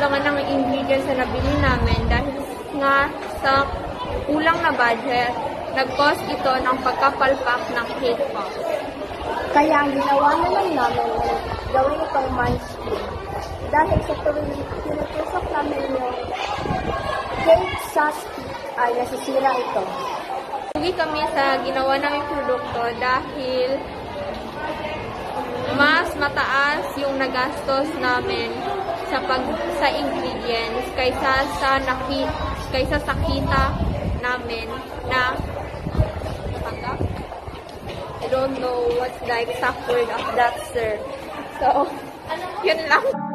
kakulangan ng ingredients na nabili namin dahil nga sa kulang na budget, nag-cause ito ng pagkapalpak ng cake pop. Kaya ang ginawa naman namin ay gawin itong munchkin. Dahil sa tuwing tinutusok namin yung cake sa stick ay nasisira ito. Hindi kami sa ginawa naming produkto dahil mas mataas yung nagastos namin sa ingredients kaysa sa kita namin na I don't know what's the exact word of that, sir. So, yun lang.